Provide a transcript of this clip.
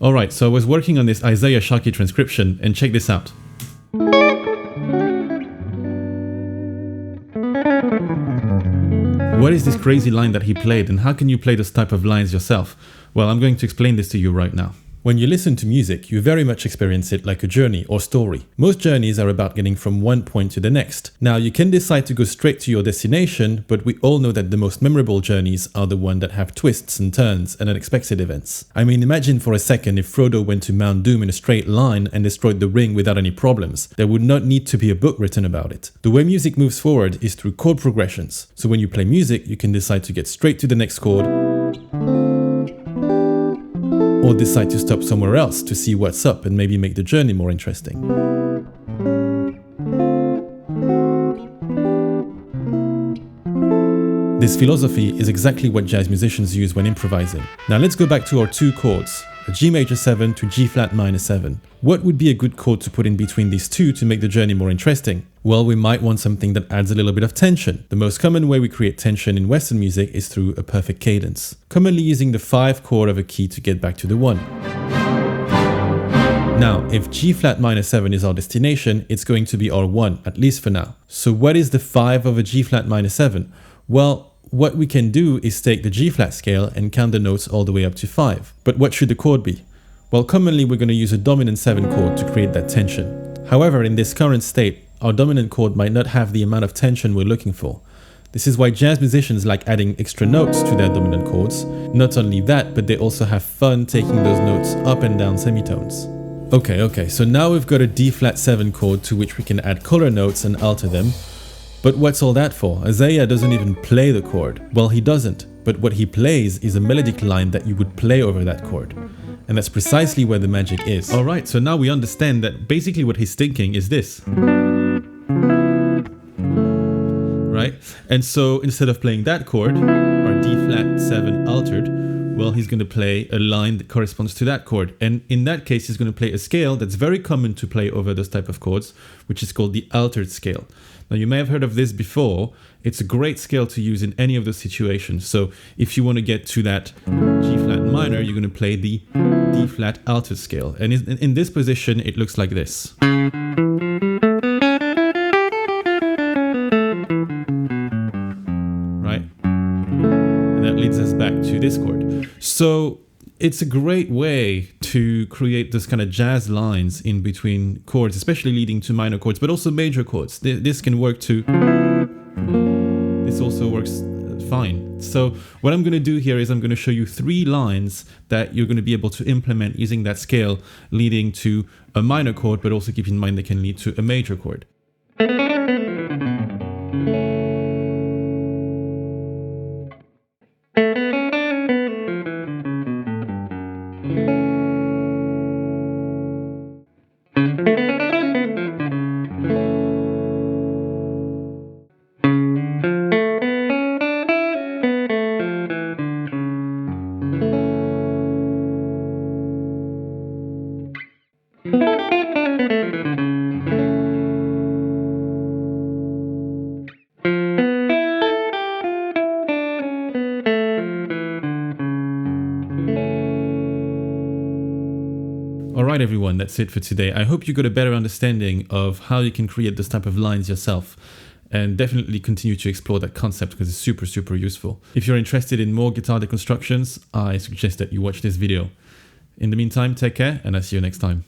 Alright, so I was working on this Isaiah Sharkey transcription, and check this out. What is this crazy line that he played, and how can you play this type of lines yourself? Well, I'm going to explain this to you right now. When you listen to music, you very much experience it like a journey or story. Most journeys are about getting from one point to the next. Now, you can decide to go straight to your destination, but we all know that the most memorable journeys are the ones that have twists and turns and unexpected events. I mean, imagine for a second if Frodo went to Mount Doom in a straight line and destroyed the ring without any problems. There would not need to be a book written about it. The way music moves forward is through chord progressions. So when you play music, you can decide to get straight to the next chord, or decide to stop somewhere else to see what's up and maybe make the journey more interesting. This philosophy is exactly what jazz musicians use when improvising. Now let's go back to our two chords, a G major 7 to G flat minor 7. What would be a good chord to put in between these two to make the journey more interesting? Well, we might want something that adds a little bit of tension. The most common way we create tension in Western music is through a perfect cadence, commonly using the 5 chord of a key to get back to the 1. Now, if G flat minor 7 is our destination, it's going to be our 1, at least for now. So what is the 5 of a G flat minor 7? Well, what we can do is take the G flat scale and count the notes all the way up to 5. But what should the chord be? Well, commonly we're going to use a dominant 7 chord to create that tension. However, in this current state, our dominant chord might not have the amount of tension we're looking for. This is why jazz musicians like adding extra notes to their dominant chords. Not only that, but they also have fun taking those notes up and down semitones. Okay, so now we've got a D flat 7 chord to which we can add color notes and alter them. But what's all that for? Isaiah doesn't even play the chord. Well, he doesn't, but what he plays is a melodic line that you would play over that chord. And that's precisely where the magic is. Alright, so now we understand that basically what he's thinking is this. Right? And so instead of playing that chord, our D flat 7 altered, well, he's going to play a line that corresponds to that chord. And in that case, he's going to play a scale that's very common to play over those type of chords, which is called the altered scale. Now, you may have heard of this before. It's a great scale to use in any of those situations. So if you want to get to that G flat minor, you're going to play the D flat altered scale. And in this position, it looks like this. Right? And that leads us back to this chord. So it's a great way to create this kind of jazz lines in between chords, especially leading to minor chords, but also major chords. This can work too. This also works fine. So what I'm going to do here is I'm going to show you 3 lines that you're going to be able to implement using that scale leading to a minor chord, but also keep in mind they can lead to a major chord. Alright everyone, that's it for today. I hope you got a better understanding of how you can create this type of lines yourself, and definitely continue to explore that concept because it's super useful. If you're interested in more guitar deconstructions, I suggest that you watch this video. In the meantime, take care and I'll see you next time.